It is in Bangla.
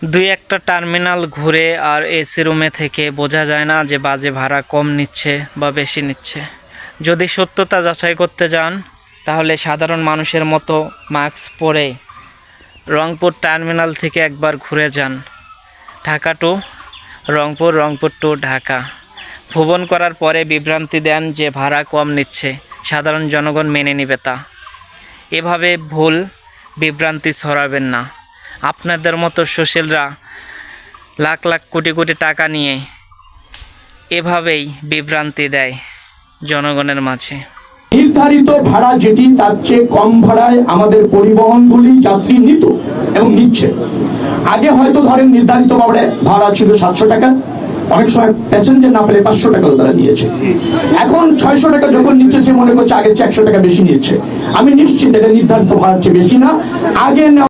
দুই একটা টার্মিনাল ঘুরে আর এসি রুমে থেকে বোঝা যায় না যে বাজে ভাড়া কম নিচ্ছে বা বেশি নিচ্ছে। যদি সত্যতা যাচাই করতে যান তাহলে সাধারণ মানুষের মতো মাস্ক পরে রংপুর টার্মিনাল থেকে একবার ঘুরে যান। Dhaka to Rangpur, Rangpur to Dhaka. ভ্রমণ করার পরে বিভ্রান্তি দেন যে ভাড়া কম নিচ্ছে, সাধারণ জনগণ মেনে নেবে তা। এভাবে ভুল বিভ্রান্তি ছড়াবেন না। আপনাদের মতো সোশ্যালরা লাখ লাখ কোটি কোটি টাকা নিয়ে এভাবেই বিভ্রান্তি দেয় জনগণের মাঝে। নির্ধারিত ভাড়া যেটি তার চেয়ে কম ভাড়ায় আমাদের পরিবহনগুলি যাত্রী নিত এবং নিচ্ছে। আগে হয়তো ধরেন নির্ধারিত ভাড়া ছিল 700 টাকা, অনেক সময় প্যাসেঞ্জার না পেলে 500 টাকাও তারা নিয়েছে। এখন 600 টাকা যখন নিচ্ছে সে মনে করছে আগের চেয়ে 100 টাকা বেশি নিচ্ছে। আমি নিশ্চিত এটা নির্ধারিত ভাড়ার চেয়ে বেশি না। আগে